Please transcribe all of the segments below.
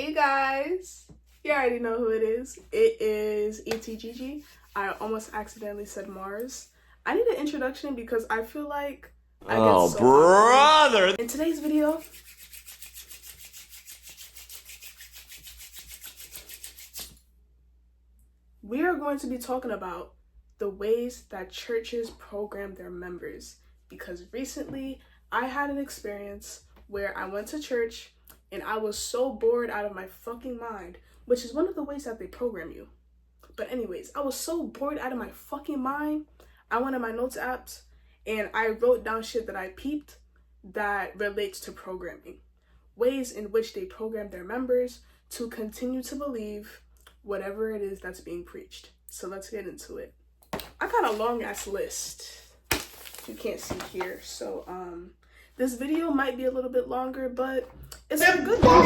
Hey guys, you already know who it is. It is ETGG. I almost accidentally said Mars. I need an introduction because I feel like I get so brother! awkward. In today's video, we are going to be talking about the ways that churches program their members, because recently I had an experience where I went to church and I was so bored out of my fucking mind, which is one of the ways that they program you. But anyways, I was so bored out of my fucking mind, I went on my notes apps and I wrote down shit that I peeped that relates to programming. Ways in which they program their members to continue to believe whatever it is that's being preached. So let's get into it. I got a long ass list, you can't see here. So this video might be a little bit longer, but it's a good one.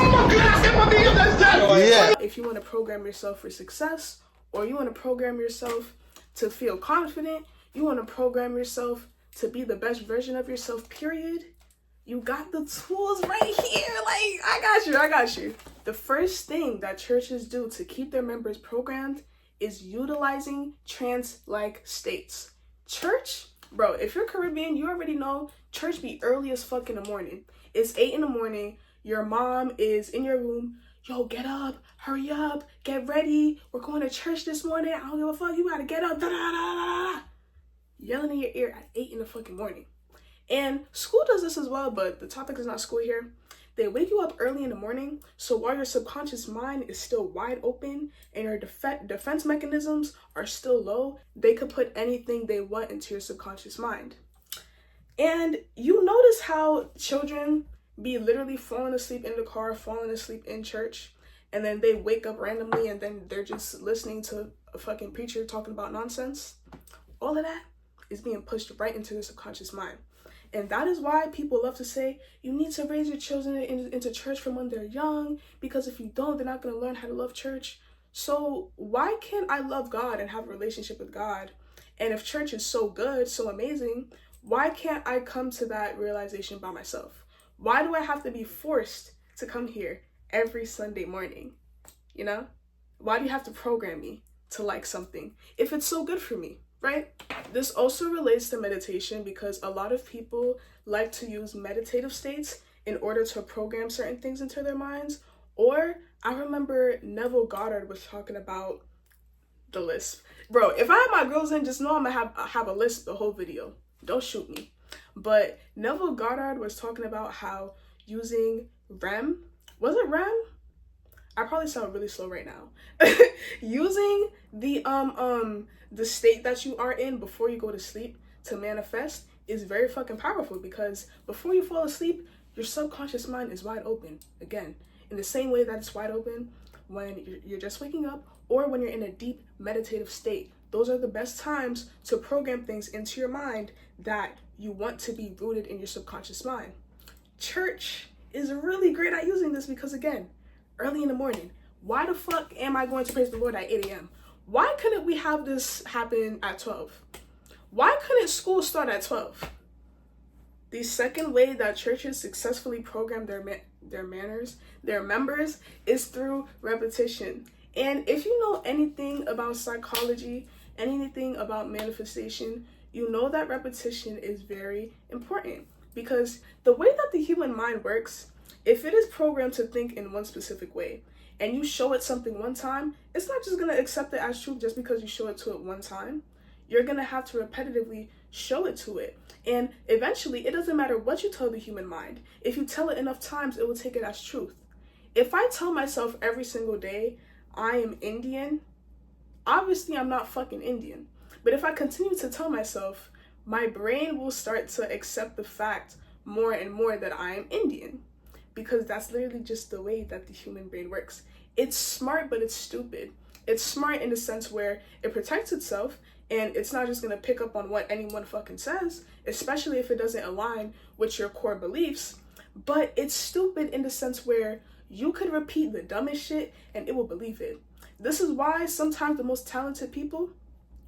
If you want to program yourself for success, or you want to program yourself to feel confident, you want to program yourself to be the best version of yourself, period, you got the tools right here. Like, I got you. The first thing that churches do to keep their members programmed is utilizing trance-like states. Church, bro, if you're Caribbean, you already know church be early as fuck in the morning. It's 8 in the morning. Your mom is in your room. Yo, get up, hurry up, get ready. We're going to church this morning. I don't give a fuck. You gotta get up. Da, da, da, da, da. Yelling in your ear at 8 in the fucking morning. And school does this as well, but the topic is not school here. They wake you up early in the morning, so while your subconscious mind is still wide open and your defense mechanisms are still low, they could put anything they want into your subconscious mind. And you notice how children be literally falling asleep in the car, falling asleep in church, and then they wake up randomly and then they're just listening to a fucking preacher talking about nonsense. All of that is being pushed right into the subconscious mind. And that is why people love to say, you need to raise your children into church from when they're young, because if you don't, they're not going to learn how to love church. So why can't I love God and have a relationship with God? And if church is so good, so amazing, why can't I come to that realization by myself? Why do I have to be forced to come here every Sunday morning? You know? Why do you have to program me to like something if it's so good for me, right? This also relates to meditation, because a lot of people like to use meditative states in order to program certain things into their minds. Or I remember Neville Goddard was talking about the lisp. Bro, if I have my girls in, just know I'm gonna have a lisp the whole video. Don't shoot me. But Neville Goddard was talking about how using REM, was it REM? I probably sound really slow right now. Using the state that you are in before you go to sleep to manifest is very fucking powerful, because before you fall asleep, your subconscious mind is wide open. Again, in the same way that it's wide open when you're just waking up or when you're in a deep meditative state. Those are the best times to program things into your mind that you want to be rooted in your subconscious mind. Church is really great at using this because, again, early in the morning. Why the fuck am I going to praise the Lord at 8 a.m.? Why couldn't we have this happen at 12? Why couldn't school start at 12? The second way that churches successfully program their members is through repetition. And if you know anything about psychology, anything about manifestation, you know that repetition is very important, because the way that the human mind works, if it is programmed to think in one specific way and you show it something one time, it's not just going to accept it as truth just because you show it to it one time. You're going to have to repetitively show it to it. And eventually, it doesn't matter what you tell the human mind. If you tell it enough times, it will take it as truth. If I tell myself every single day, I am Indian, obviously I'm not fucking Indian. But if I continue to tell myself, my brain will start to accept the fact more and more that I am Indian. Because that's literally just the way that the human brain works. It's smart, but it's stupid. It's smart in the sense where it protects itself, and it's not just gonna pick up on what anyone fucking says, especially if it doesn't align with your core beliefs. But it's stupid in the sense where you could repeat the dumbest shit and it will believe it. This is why sometimes the most talented people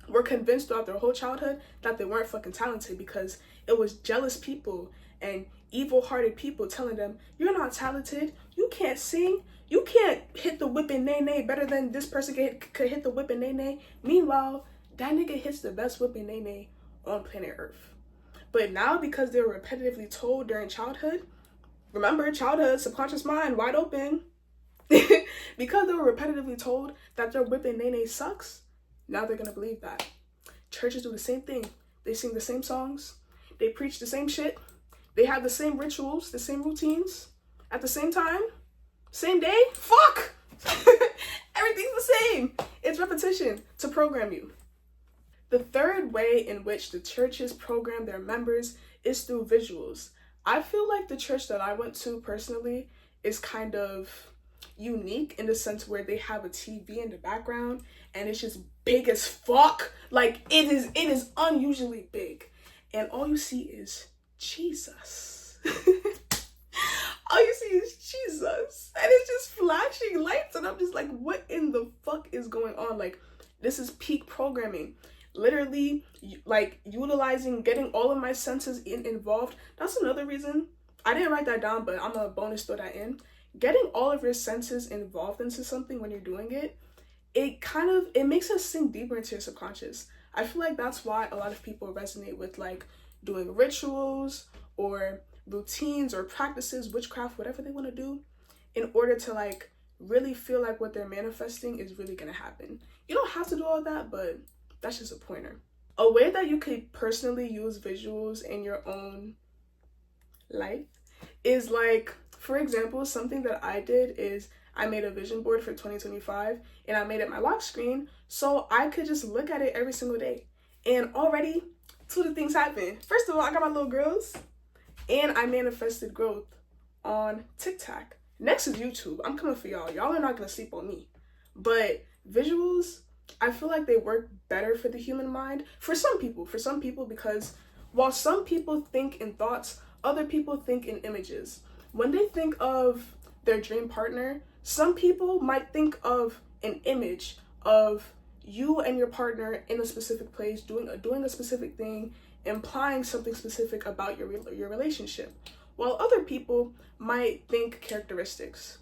were convinced throughout their whole childhood that they weren't fucking talented, because it was jealous people and evil-hearted people telling them, you're not talented, you can't sing, you can't hit the whip and nay-nay better than this person could hit the whip and nay-nay. Meanwhile, that nigga hits the best whip and nay-nay on planet Earth. But now, because they were repetitively told during childhood, remember, childhood, subconscious mind, wide open. Because they were repetitively told that their whip and nay-nay sucks, now they're gonna believe that. Churches do the same thing. They sing the same songs. They preach the same shit. They have the same rituals, the same routines, at the same time, same day. Fuck! Everything's the same. It's repetition to program you. The third way in which the churches program their members is through visuals. I feel like the church that I went to personally is kind of unique in the sense where they have a TV in the background and it's just big as fuck. Like, it is unusually big. And all you see is Jesus. All you see is Jesus. And it's just flashing lights. And I'm just like, what in the fuck is going on? Like, this is peak programming. Literally, like, utilizing, getting all of my senses involved. That's another reason. I didn't write that down, but I'm a bonus throw that in. Getting all of your senses involved into something when you're doing it, it makes us sink deeper into your subconscious. I feel like that's why a lot of people resonate with, like, doing rituals or routines or practices, witchcraft, whatever they want to do, in order to, like, really feel like what they're manifesting is really going to happen. You don't have to do all that, but that's just a pointer. A way that you could personally use visuals in your own life is, like, for example, something that I did is I made a vision board for 2025 and I made it my lock screen so I could just look at it every single day. And already, two of the things happened. First of all, I got my little girls and I manifested growth on TikTok. Next is YouTube. I'm coming for y'all. Y'all are not going to sleep on me. But visuals, I feel like they work better for the human mind. For some people, because while some people think in thoughts, other people think in images. When they think of their dream partner, some people might think of an image of you and your partner in a specific place, doing a specific thing, implying something specific about your relationship, while other people might think characteristics.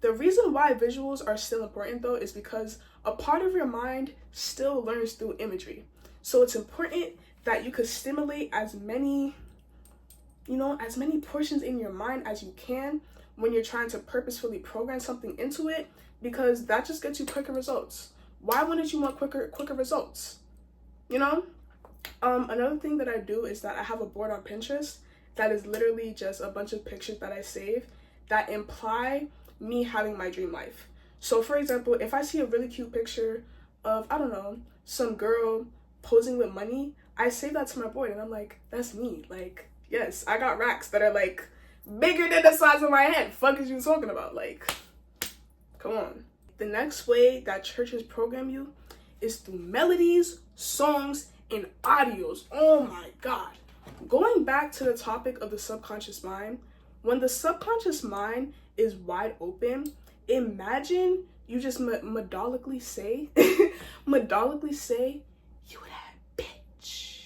The reason why visuals are still important, though, is because a part of your mind still learns through imagery. So it's important that you could stimulate as many portions in your mind as you can when you're trying to purposefully program something into it, because that just gets you quicker results. Why wouldn't you want quicker results? You know? Another thing that I do is that I have a board on Pinterest that is literally just a bunch of pictures that I save that imply me having my dream life. So for example, if I see a really cute picture of, I don't know, some girl posing with money, I save that to my board and I'm like, that's me. Like, yes, I got racks that are like bigger than the size of my head. Fuck is you talking about? Like, come on. The next way that churches program you is through melodies, songs, and audios. Oh my God. Going back to the topic of the subconscious mind, when the subconscious mind is wide open, imagine you just methodically say, you that bitch.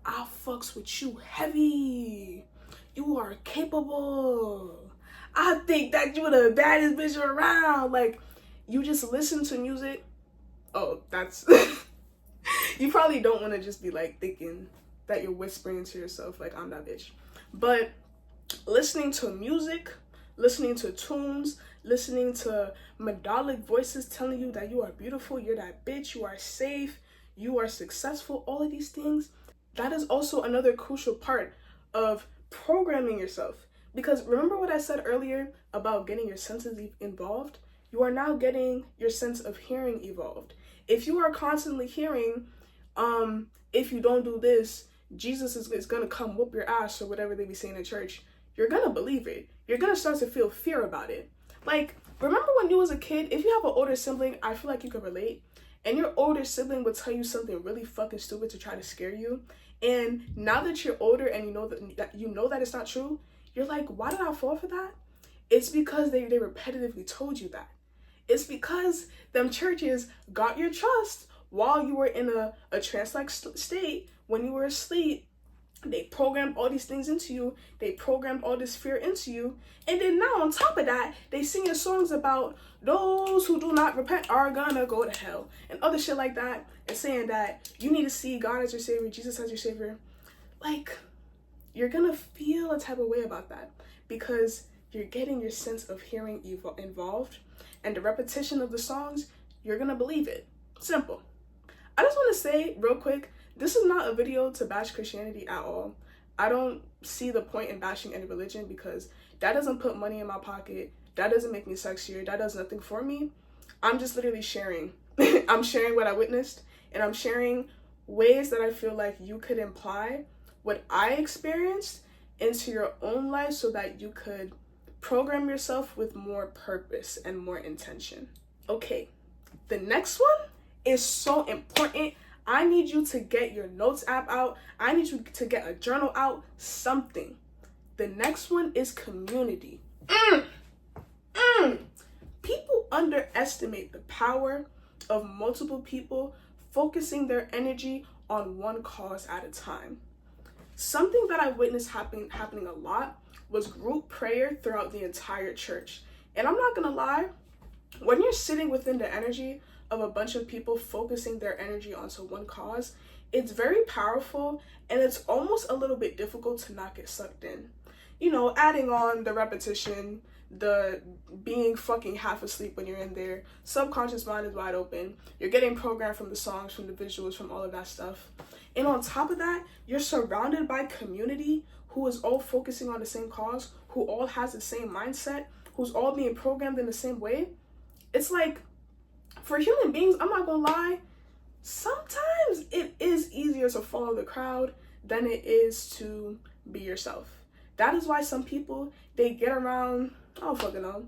I fucks with you heavy. You are capable. I think that you the baddest bitch around. Like, you just listen to music. Oh, that's... You probably don't want to just be like thinking that you're whispering to yourself like, I'm that bitch. But listening to music, listening to tunes, listening to melodic voices telling you that you are beautiful, you're that bitch, you are safe, you are successful, all of these things, that is also another crucial part of programming yourself. Because remember what I said earlier about getting your senses involved? You are now getting your sense of hearing evolved. If you are constantly hearing, if you don't do this, Jesus is going to come whoop your ass, or whatever they be saying in church, you're going to believe it. You're going to start to feel fear about it. Like, remember when you was a kid, if you have an older sibling, I feel like you could relate, and your older sibling would tell you something really fucking stupid to try to scare you, and now that you're older and you know that it's not true, you're like, why did I fall for that? It's because they repetitively told you that. It's because them churches got your trust while you were in a trance-like state when you were asleep, They programmed all these things into you. They programmed all this fear into you. And then now on top of that, they singing songs about those who do not repent are gonna go to hell. And other shit like that. And saying that you need to see God as your savior, Jesus as your savior. Like, you're gonna feel a type of way about that. Because you're getting your sense of hearing involved. And the repetition of the songs, you're gonna believe it. Simple. I just want to say real quick, this is not a video to bash Christianity at all. I don't see the point in bashing any religion because that doesn't put money in my pocket. That doesn't make me sexier. That does nothing for me. I'm just literally sharing. I'm sharing what I witnessed, and I'm sharing ways that I feel like you could imply what I experienced into your own life so that you could program yourself with more purpose and more intention. Okay, the next one is so important. I need you to get your notes app out. I need you to get a journal out, something. The next one is community. People underestimate the power of multiple people focusing their energy on one cause at a time. Something that I witnessed happening a lot was group prayer throughout the entire church. And I'm not gonna lie, when you're sitting within the energy of a bunch of people focusing their energy onto one cause, it's very powerful, and it's almost a little bit difficult to not get sucked in. You know, adding on the repetition, the being fucking half asleep when you're in there, subconscious mind is wide open, you're getting programmed from the songs, from the visuals, from all of that stuff. And on top of that, you're surrounded by community who is all focusing on the same cause, who all has the same mindset, who's all being programmed in the same way. It's like, for human beings, I'm not gonna lie, sometimes it is easier to follow the crowd than it is to be yourself. That is why some people, they get around, I don't fucking know.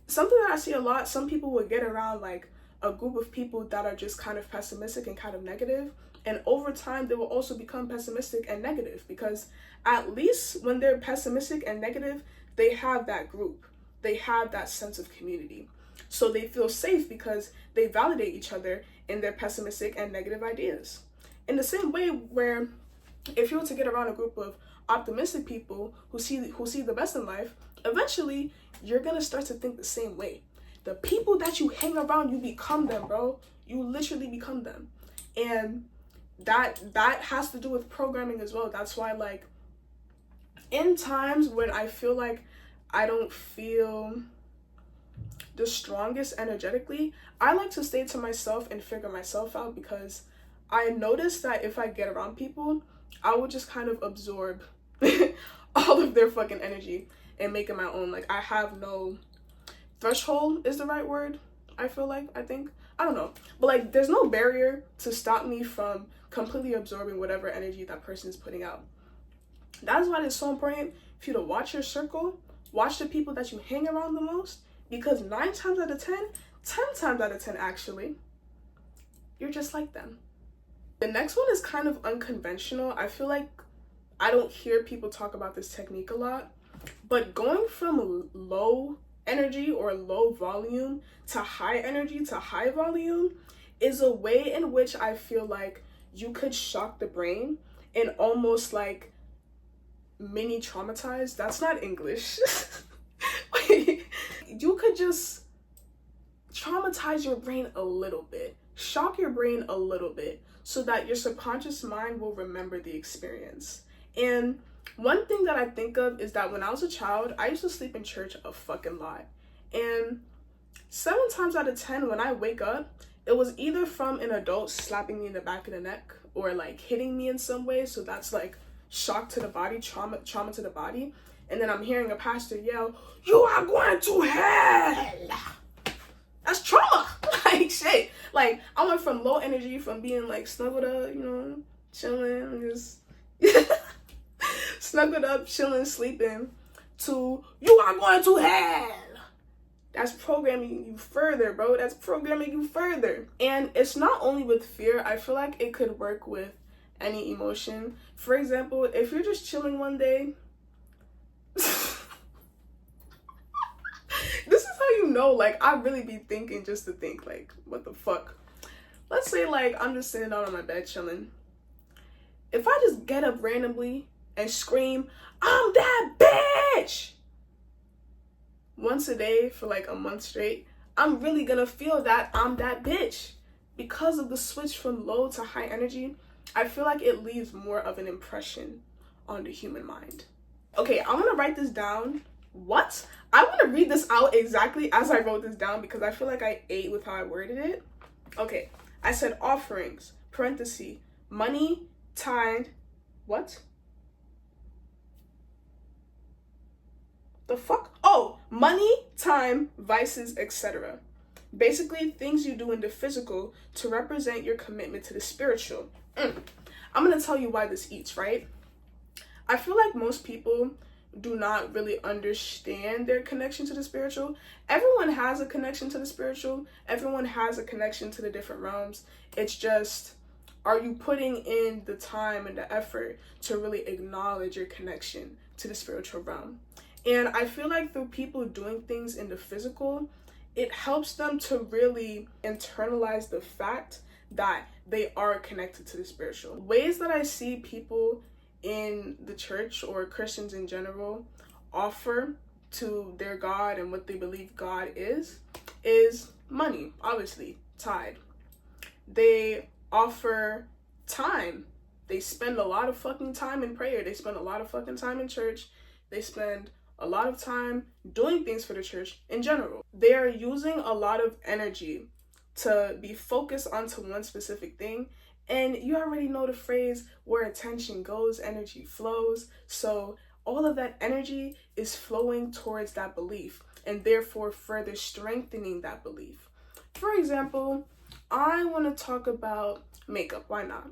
Something that I see a lot, some people will get around like a group of people that are just kind of pessimistic and kind of negative. And over time, they will also become pessimistic and negative because at least when they're pessimistic and negative, they have that group. They have that sense of community. So they feel safe because they validate each other in their pessimistic and negative ideas. In the same way where if you were to get around a group of optimistic people who see the best in life, eventually you're gonna start to think the same way. The people that you hang around, you become them, bro. You literally become them. And that has to do with programming as well. That's why, like, in times when I feel like I don't feel the strongest energetically, I like to stay to myself and figure myself out, because I notice that if I get around people, I will just kind of absorb all of their fucking energy and make it my own. Like, I have no threshold is the right word, I think. I don't know. But, like, there's no barrier to stop me from completely absorbing whatever energy that person is putting out. That's why it's so important for you to watch your circle, watch the people that you hang around the most, because 9 times out of 10, 10 times out of 10 actually, you're just like them. The next one is kind of unconventional. I feel like I don't hear people talk about this technique a lot, but going from low energy or low volume to high energy to high volume is a way in which I feel like you could shock the brain and almost like mini traumatize. That's not English. You could just traumatize your brain a little bit, shock your brain a little bit, so that your subconscious mind will remember the experience. And one thing that I think of is that when I was a child, I used to sleep in church a fucking lot. And 7 times out of 10, when I wake up, it was either from an adult slapping me in the back of the neck or like hitting me in some way. So that's like shock to the body, trauma to the body. And then I'm hearing a pastor yell, "You are going to hell." That's trauma. Like, shit. Like, I went from low energy, from being like snuggled up, you know, chilling, just snuggled up, chilling, sleeping, to "you are going to hell." That's programming you further, bro. That's programming you further. And it's not only with fear. I feel like it could work with any emotion. For example, if you're just chilling one day, this is how you know, like, I really be thinking just to think, like, what the fuck? Let's say, like, I'm just sitting down on my bed chilling. If I just get up randomly and scream, I'm that bitch, once a day for like a month straight, I'm really gonna feel that I'm that bitch. Because of the switch from low to high energy, I feel like it leaves more of an impression on the human mind. Okay, I'm gonna write this down. What? I want to read this out exactly as I wrote this down because I feel like I ate with how I worded it. Okay, I said offerings, parenthesis, money, tithe, what? The fuck? Oh, money, time, vices, etc. Basically, things you do in the physical to represent your commitment to the spiritual. I'm going to tell you why this eats, right? I feel like most people do not really understand their connection to the spiritual. Everyone has a connection to the spiritual. Everyone has a connection to the different realms. It's just, are you putting in the time and the effort to really acknowledge your connection to the spiritual realm? And I feel like through people doing things in the physical, it helps them to really internalize the fact that they are connected to the spiritual. Ways that I see people in the church or Christians in general offer to their God and what they believe God is money, obviously, tithe. They offer time. They spend a lot of fucking time in prayer. They spend a lot of fucking time in church. They spend a lot of time doing things for the church in general. They are using a lot of energy to be focused onto one specific thing. And you already know the phrase, where attention goes, energy flows. So all of that energy is flowing towards that belief and therefore further strengthening that belief. For example, I want to talk about makeup. Why not?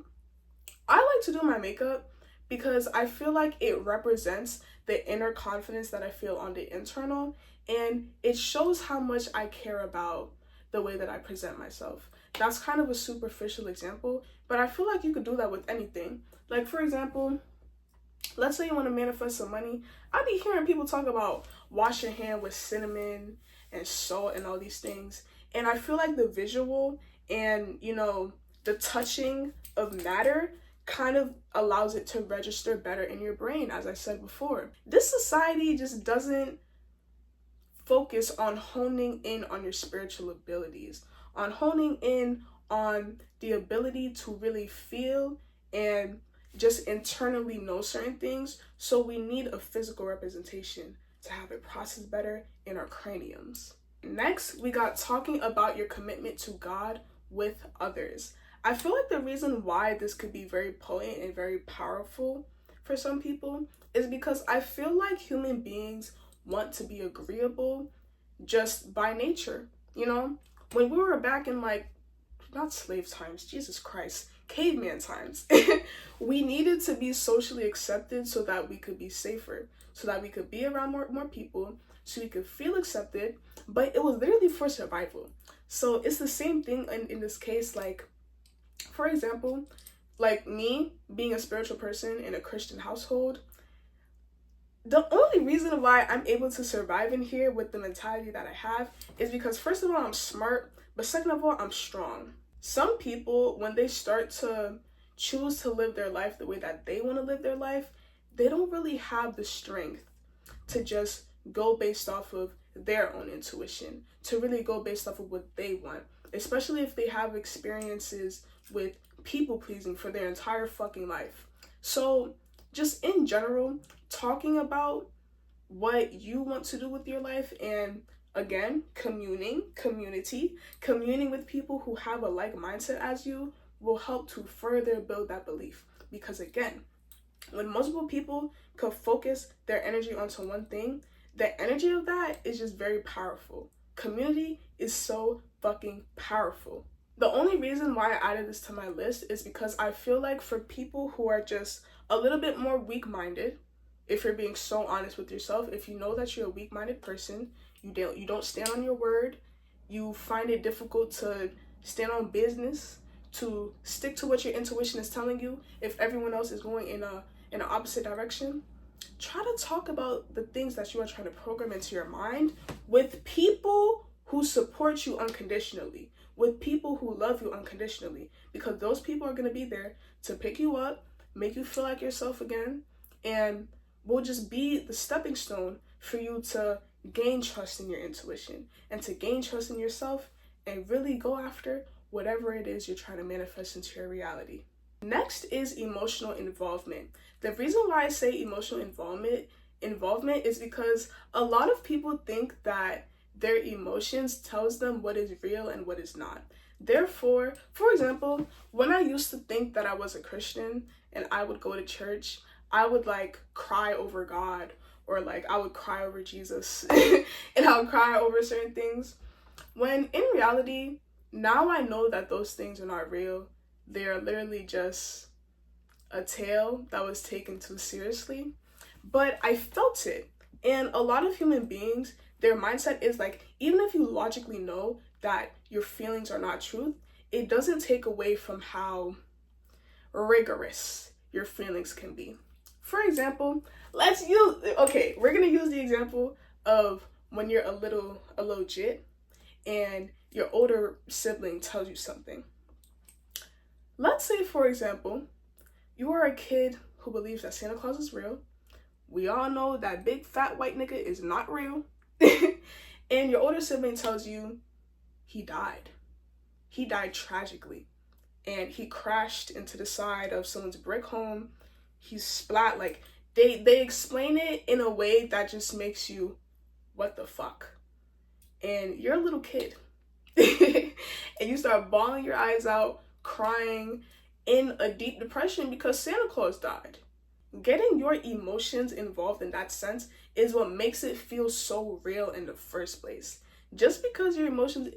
I like to do my makeup because I feel like it represents the inner confidence that I feel on the internal, and it shows how much I care about the way that I present myself. That's kind of a superficial example, but I feel like you could do that with anything. Like, for example, let's say you want to manifest some money. I be hearing people talk about wash your hand with cinnamon and salt and all these things. And I feel like the visual and, the touching of matter kind of allows it to register better in your brain, as I said before. This society just doesn't focus on honing in on your spiritual abilities, on honing in on the ability to really feel and just internally know certain things. So we need a physical representation to have it processed better in our craniums. Next, we got talking about your commitment to God with others. I feel like the reason why this could be very potent and very powerful for some people is because I feel like human beings want to be agreeable just by nature. When we were back in not slave times, Jesus Christ, caveman times, we needed to be socially accepted so that we could be safer, so that we could be around more people, so we could feel accepted, but it was literally for survival. So it's the same thing in this case. For example, me being a spiritual person in a Christian household, the only reason why I'm able to survive in here with the mentality that I have is because, first of all, I'm smart, but second of all, I'm strong. Some people, when they start to choose to live their life the way that they want to live their life, they don't really have the strength to just go based off of their own intuition, to really go based off of what they want, especially if they have experiences with people pleasing for their entire fucking life. So just in general, talking about what you want to do with your life, and again, communing with people who have a like mindset as you will help to further build that belief. Because again, when multiple people could focus their energy onto one thing, the energy of that is just very powerful. Community is so fucking powerful. The only reason why I added this to my list is because I feel like for people who are just a little bit more weak-minded, if you're being so honest with yourself, if you know that you're a weak-minded person, you don't stand on your word, you find it difficult to stand on business, to stick to what your intuition is telling you, if everyone else is going in an opposite direction, try to talk about the things that you are trying to program into your mind with people who support you unconditionally, with people who love you unconditionally, because those people are going to be there to pick you up, make you feel like yourself again, and will just be the stepping stone for you to gain trust in your intuition and to gain trust in yourself and really go after whatever it is you're trying to manifest into your reality. Next is emotional involvement. The reason why I say emotional involvement is because a lot of people think that their emotions tells them what is real and what is not. Therefore, for example, when I used to think that I was a Christian and I would go to church, I would like cry over God, or like I would cry over Jesus and I would cry over certain things. When in reality, now I know that those things are not real. They are literally just a tale that was taken too seriously. But I felt it. And a lot of human beings, their mindset is like, even if you logically know that your feelings are not truth, it doesn't take away from how rigorous your feelings can be. For example, we're gonna use the example of when you're a little jit and your older sibling tells you something. Let's say, for example, you are a kid who believes that Santa Claus is real. We all know that big fat white nigga is not real. And your older sibling tells you he died. He died tragically. And he crashed into the side of someone's brick home. He's splat. Like, they explain it in a way that just makes you, what the fuck? And you're a little kid. And you start bawling your eyes out, crying in a deep depression because Santa Claus died. Getting your emotions involved in that sense is what makes it feel so real in the first place. Just because your emotions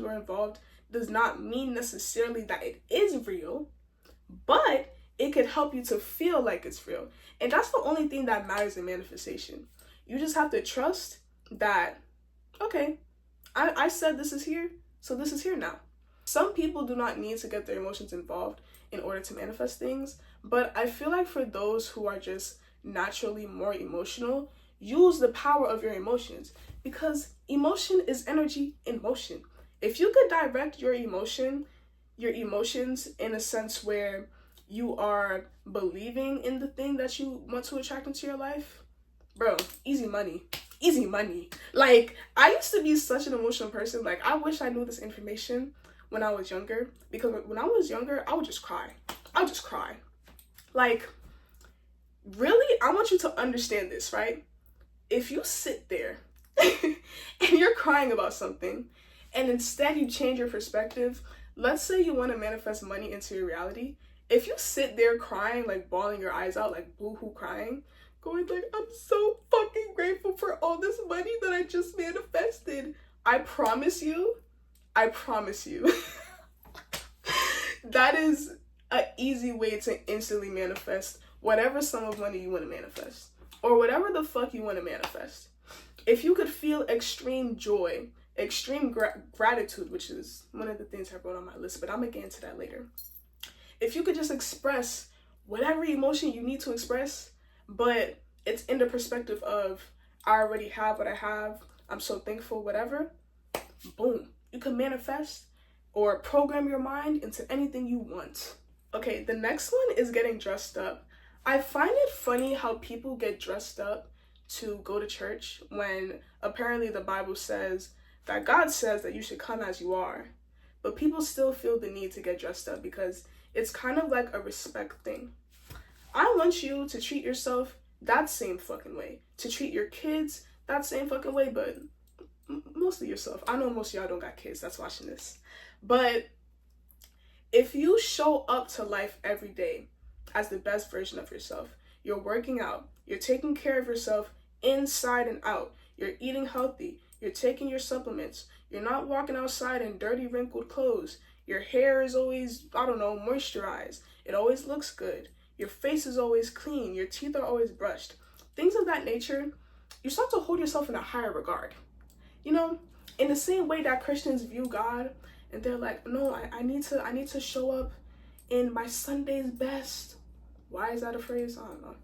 were involved does not mean necessarily that it is real, but it could help you to feel like it's real. And that's the only thing that matters in manifestation. You just have to trust that, okay, I said this is here, so this is here now. Some people do not need to get their emotions involved in order to manifest things, but I feel like for those who are just naturally more emotional, use the power of your emotions, because emotion is energy in motion. If you could direct your emotions in a sense where you are believing in the thing that you want to attract into your life, bro, easy money. Like, I used to be such an emotional person. Like, I wish I knew this information when I was younger, because when I was younger, I would just cry. Like, really, I want you to understand this, right? If you sit there and you're crying about something, and instead you change your perspective, let's say you want to manifest money into your reality. If you sit there crying, like bawling your eyes out, like boo-hoo crying, going like, I'm so fucking grateful for all this money that I just manifested, I promise you, that is an easy way to instantly manifest whatever sum of money you want to manifest, or whatever the fuck you want to manifest. If you could feel extreme joy, extreme gratitude, which is one of the things I wrote on my list, but I'm gonna get into that later. If you could just express whatever emotion you need to express, but it's in the perspective of, I already have what I have, I'm so thankful, whatever, boom, you can manifest or program your mind into anything you want. Okay, the next one is getting dressed up. I find it funny how people get dressed up to go to church when apparently the Bible says that God says that you should come as you are, but people still feel the need to get dressed up because it's kind of like a respect thing. I want you to treat yourself that same fucking way, to treat your kids that same fucking way, but mostly yourself. I know most of y'all don't got kids that's watching this, but if you show up to life every day as the best version of yourself, you're working out, you're taking care of yourself inside and out, you're eating healthy, you're taking your supplements, you're not walking outside in dirty, wrinkled clothes, your hair is always, moisturized, it always looks good, your face is always clean, your teeth are always brushed, things of that nature, you start to hold yourself in a higher regard. You know, in the same way that Christians view God, and they're like, no, I need to show up in my Sunday's best. Why is that a phrase? I don't know.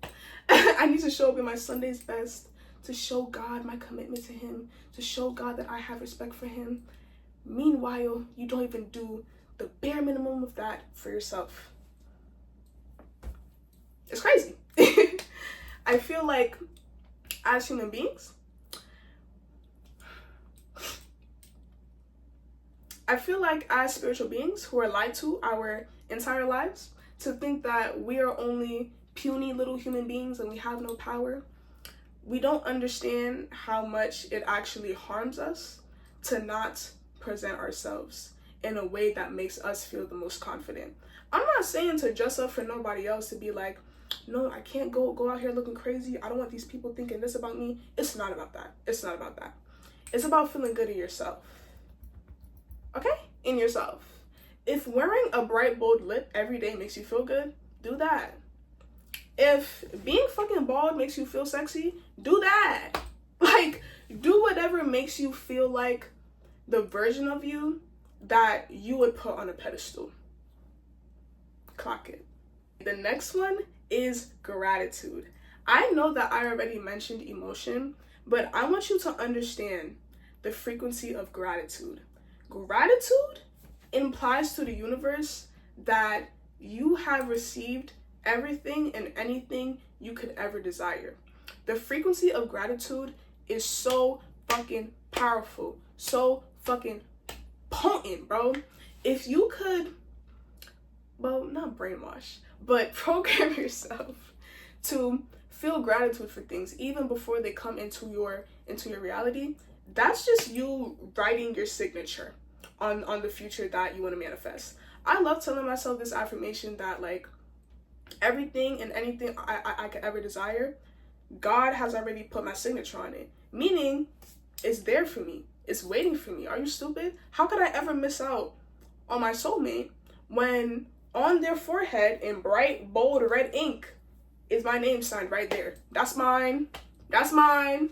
I need to show up in my Sunday's best to show God my commitment to him, to show God that I have respect for him. Meanwhile, you don't even do the bare minimum of that for yourself. It's crazy. I feel like as human beings, I feel like as spiritual beings who are lied to our entire lives to think that we are only puny little human beings and we have no power, we don't understand how much it actually harms us to not present ourselves in a way that makes us feel the most confident. I'm not saying to dress up for nobody else, to be like, no, I can't go out here looking crazy. I don't want these people thinking this about me. It's not about that. It's not about that. It's about feeling good in yourself. Okay? In yourself. If wearing a bright, bold lip every day makes you feel good, do that. If being fucking bald makes you feel sexy, do that. Like, do whatever makes you feel like the version of you that you would put on a pedestal. Clock it. The next one is gratitude. I know that I already mentioned emotion, but I want you to understand the frequency of gratitude. Gratitude implies to the universe that you have received everything and anything you could ever desire. The frequency of gratitude is so fucking powerful, so fucking potent, bro. If you could, well, not brainwash, but program yourself to feel gratitude for things even before they come into your reality, that's just you writing your signature on the future that you want to manifest. I love telling myself this affirmation that, like, everything and anything I could ever desire, God has already put my signature on it. Meaning, it's there for me. It's waiting for me. Are you stupid? How could I ever miss out on my soulmate when on their forehead in bright, bold red ink is my name signed right there? That's mine. That's mine.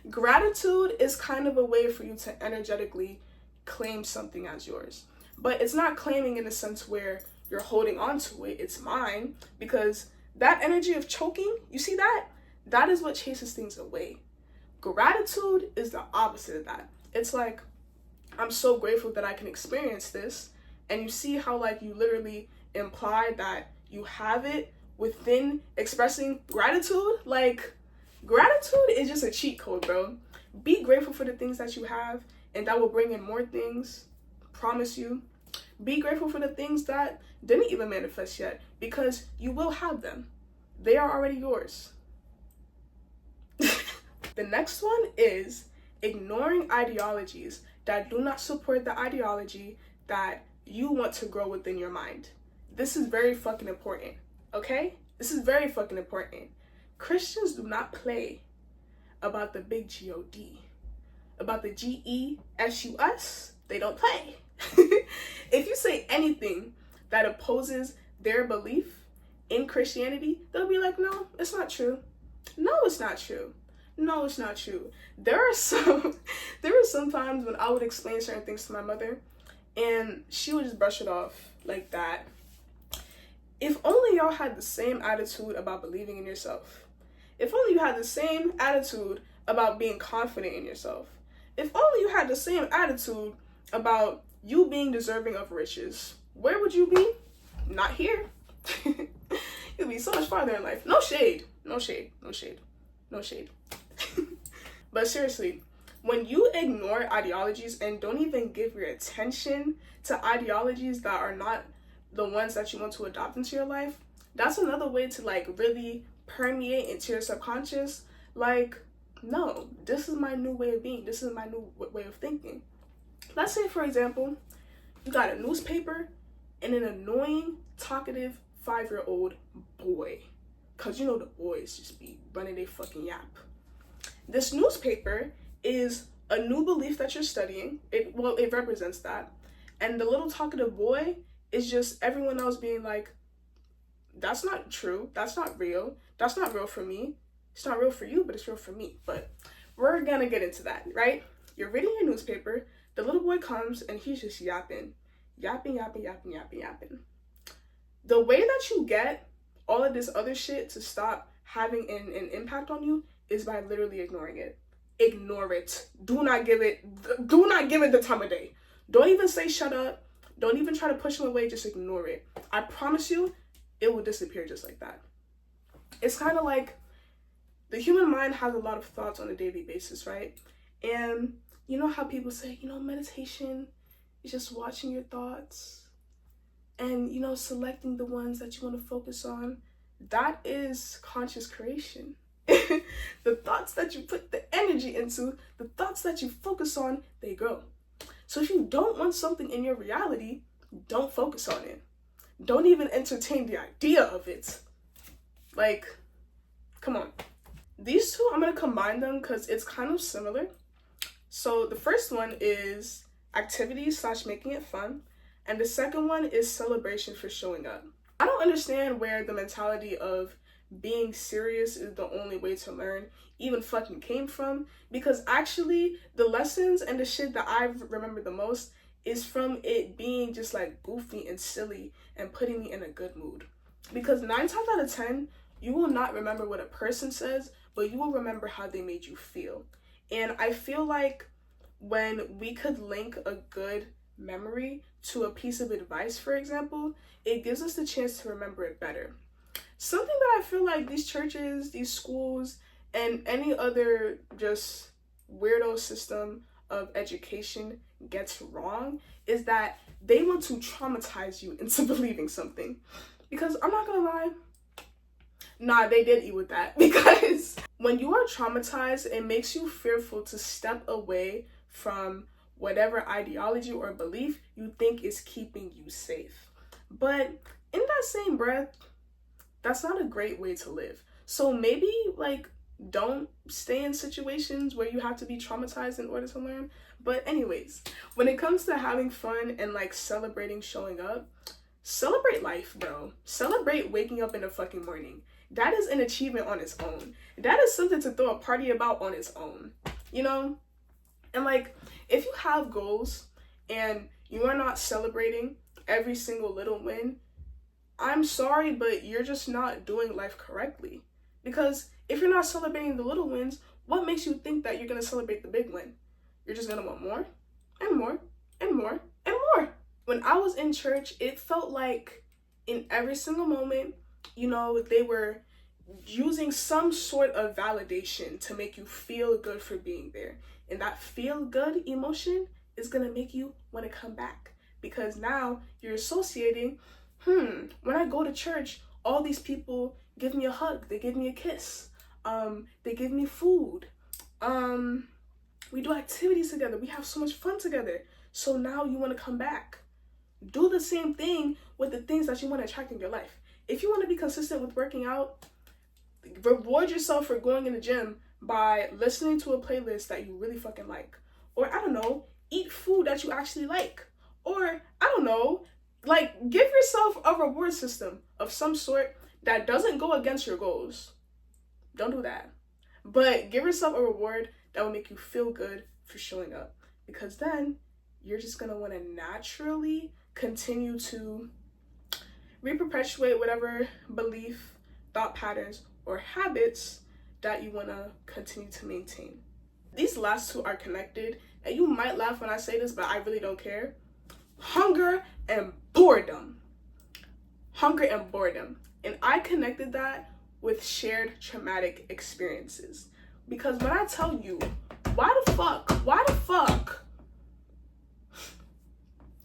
Gratitude is kind of a way for you to energetically claim something as yours. But it's not claiming in a sense where you're holding on to it. It's mine, because that energy of choking, you see that? That is what chases things away. Gratitude is the opposite of that. It's like, I'm so grateful that I can experience this. And you see how, like, you literally imply that you have it within expressing gratitude. Like, gratitude is just a cheat code, bro. Be grateful for the things that you have, and that will bring in more things. Promise you. Be grateful for the things that didn't even manifest yet, because you will have them. They are already yours. The next one is ignoring ideologies that do not support the ideology that you want to grow within your mind. This is very fucking important, okay? This is very fucking important. Christians do not play about the big G-O-D. About the G-E-S-U-S, they don't play. If you say anything that opposes their belief in Christianity, they'll be like, no, it's not true. No, it's not true. No, it's not true. There were some times when I would explain certain things to my mother, and she would just brush it off like that. If only y'all had the same attitude about believing in yourself. If only you had the same attitude about being confident in yourself. If only you had the same attitude about you being deserving of riches. Where would you be? Not here. You'd be so much farther in life. No shade. No shade. No shade. No shade. But seriously, when you ignore ideologies and don't even give your attention to ideologies that are not the ones that you want to adopt into your life, that's another way to, like, really permeate into your subconscious. Like, no, this is my new way of being. This is my new way of thinking. Let's say, for example, you got a newspaper and an annoying, talkative 5-year-old boy. Because you know the boys just be running their fucking yap. This newspaper is a new belief that you're studying. It represents that. And the little talkative boy is just everyone else being like, that's not true. That's not real. That's not real for me. It's not real for you, but it's real for me. But we're gonna get into that, right? You're reading your newspaper. The little boy comes and he's just yapping. Yapping. The way that you get all of this other shit to stop having an impact on you is by literally ignoring it. Ignore it. Do not give it the time of day. Don't even say shut up. Don't even try to push him away. Just ignore it. I promise you, it will disappear just like that. It's kind of like the human mind has a lot of thoughts on a daily basis, right? And you know how people say, meditation is just watching your thoughts and, selecting the ones that you want to focus on. That is conscious creation. The thoughts that you put the energy into, the thoughts that you focus on, they grow. So if you don't want something in your reality, don't focus on it. Don't even entertain the idea of it. Like, come on. These two, I'm going to combine them because it's kind of similar. So the first one is activity / making it fun. And the second one is celebration for showing up. I don't understand where the mentality of being serious is the only way to learn even fucking came from, because actually the lessons and the shit that I remember the most is from it being just like goofy and silly and putting me in a good mood. Because 9 times out of 10, you will not remember what a person says, but you will remember how they made you feel. And I feel like when we could link a good memory to a piece of advice, for example, it gives us the chance to remember it better. Something that I feel like these churches, these schools, and any other just weirdo system of education gets wrong is that they want to traumatize you into believing something. Because I'm not gonna lie, nah, they did eat with that. Because when you are traumatized, it makes you fearful to step away from whatever ideology or belief you think is keeping you safe. But in that same breath, that's not a great way to live. So maybe don't stay in situations where you have to be traumatized in order to learn. But anyways, when it comes to having fun and celebrating showing up, celebrate life, bro. Celebrate waking up in the fucking morning. That is an achievement on its own. That is something to throw a party about on its own, And if you have goals and you are not celebrating every single little win, I'm sorry, but you're just not doing life correctly. Because if you're not celebrating the little wins, what makes you think that you're going to celebrate the big win? You're just going to want more and more and more and more. When I was in church, it felt like in every single moment, they were using some sort of validation to make you feel good for being there. And that feel good emotion is going to make you want to come back. Because now you're associating, when I go to church, all these people give me a hug, they give me a kiss, they give me food, we do activities together, we have so much fun together. So now you want to come back. Do the same thing with the things that you want to attract in your life. If you want to be consistent with working out, reward yourself for going in the gym by listening to a playlist that you really fucking like. Or, I don't know, eat food that you actually like. Or, I don't know, give yourself a reward system of some sort that doesn't go against your goals. Don't do that. But give yourself a reward that will make you feel good for showing up. Because then you're just going to want to naturally continue to reperpetuate whatever belief, thought patterns, or habits that you want to continue to maintain. These last two are connected, and you might laugh when I say this, but I really don't care. Hunger and boredom. Hunger and boredom. And I connected that with shared traumatic experiences. Because when I tell you, why the fuck?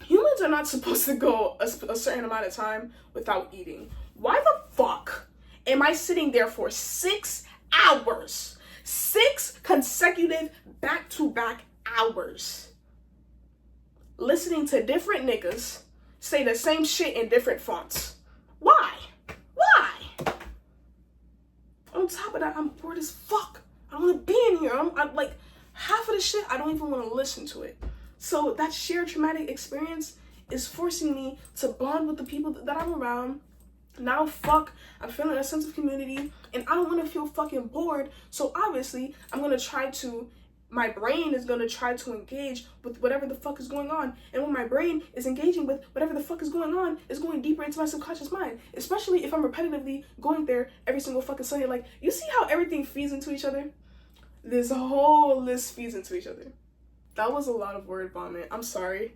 Humans are not supposed to go a certain amount of time without eating. Why the fuck am I sitting there for 6 hours? 6 consecutive back-to-back hours. Listening to different niggas say the same shit in different fonts. Why? On top of that, I'm bored as fuck. I don't want to be in here. I'm half of the shit, I don't even want to listen to it. So that shared traumatic experience is forcing me to bond with the people that I'm around. Now, I'm feeling a sense of community, and I don't want to feel fucking bored. So obviously, my brain is going to try to engage with whatever the fuck is going on. And when my brain is engaging with whatever the fuck is going on, it's going deeper into my subconscious mind. Especially if I'm repetitively going there every single fucking Sunday. You see how everything feeds into each other? This whole list feeds into each other. That was a lot of word vomit. I'm sorry.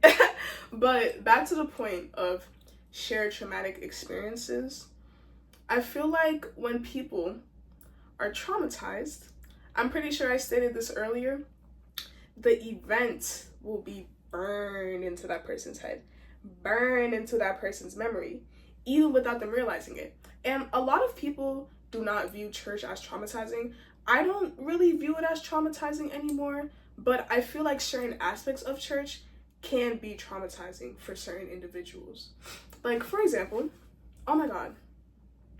But back to the point of shared traumatic experiences. I feel like when people are traumatized, I'm pretty sure I stated this earlier, the event will be burned into that person's head, burned into that person's memory, even without them realizing it. And a lot of people do not view church as traumatizing. I don't really view it as traumatizing anymore, but I feel like certain aspects of church can be traumatizing for certain individuals. Like, for example, oh my God,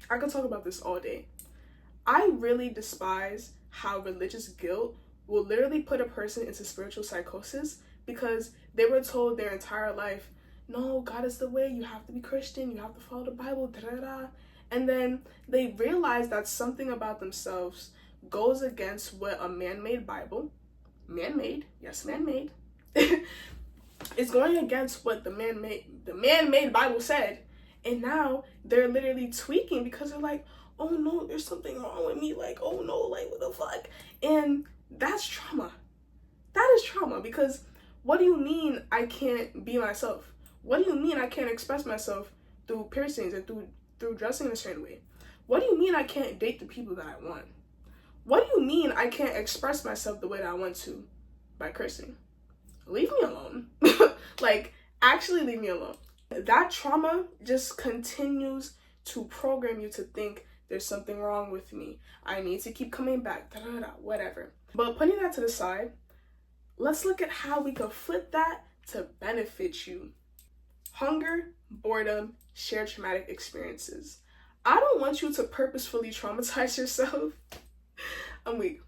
I could talk about this all day. I really despise how religious guilt will literally put a person into spiritual psychosis because they were told their entire life, no, God is the way, you have to be Christian, you have to follow the Bible, da-da-da. And then they realize that something about themselves goes against what a man-made Bible, man-made, yes, man-made, is going against what the man-made Bible said. And now they're literally tweaking because they're like, oh no, there's something wrong with me. Like, oh no, like what the fuck? And that's trauma. That is trauma, because what do you mean I can't be myself? What do you mean I can't express myself through piercings and through dressing in a certain way? What do you mean I can't date the people that I want? What do you mean I can't express myself the way that I want to by cursing? Leave me alone. Like, actually leave me alone. That trauma just continues to program you to think there's something wrong with me. I need to keep coming back, whatever. But putting that to the side, let's look at how we can flip that to benefit you. Hunger, boredom, share traumatic experiences. I don't want you to purposefully traumatize yourself. I'm weak.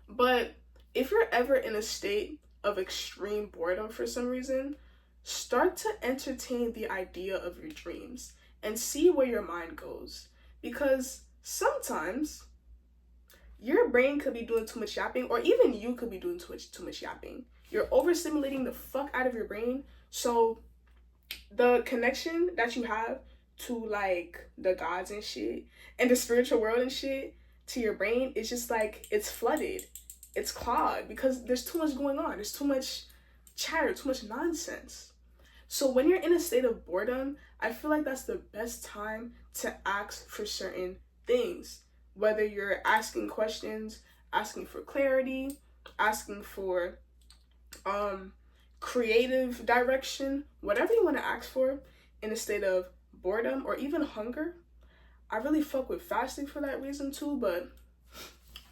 But if you're ever in a state of extreme boredom for some reason, start to entertain the idea of your dreams and see where your mind goes. Because sometimes your brain could be doing too much yapping, or even you could be doing too much yapping. You're overstimulating the fuck out of your brain. So the connection that you have to like the gods and shit and the spiritual world and shit to your brain is just like, it's flooded. It's clogged because there's too much going on. There's too much chatter, too much nonsense. So when you're in a state of boredom, I feel like that's the best time to ask for certain things. Whether you're asking questions, asking for clarity, asking for creative direction, whatever you want to ask for in a state of boredom or even hunger. I really fuck with fasting for that reason too, but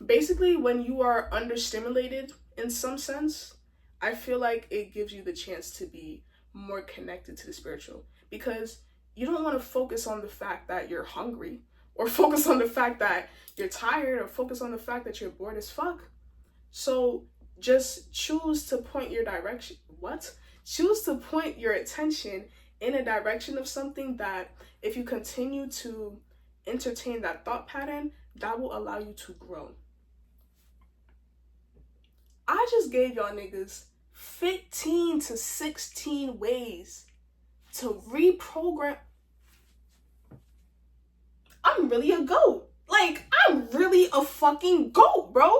basically when you are understimulated in some sense, I feel like it gives you the chance to be more connected to the spiritual, because you don't want to focus on the fact that you're hungry or focus on the fact that you're tired or focus on the fact that you're bored as fuck. So just choose to point your direction. Choose to point your attention in a direction of something that if you continue to entertain that thought pattern, that will allow you to grow. I just gave y'all niggas 15 to 16 ways to reprogram. I'm really a goat. Like, I'm really a fucking goat, bro.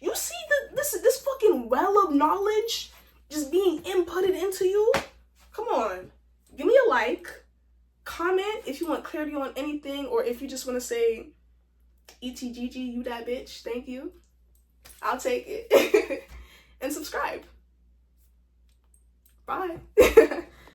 You see this fucking well of knowledge just being inputted into you? Come on. Give me a like. Comment if you want clarity on anything, or if you just want to say, ETGG, you that bitch. Thank you. I'll take it. And subscribe. Bye.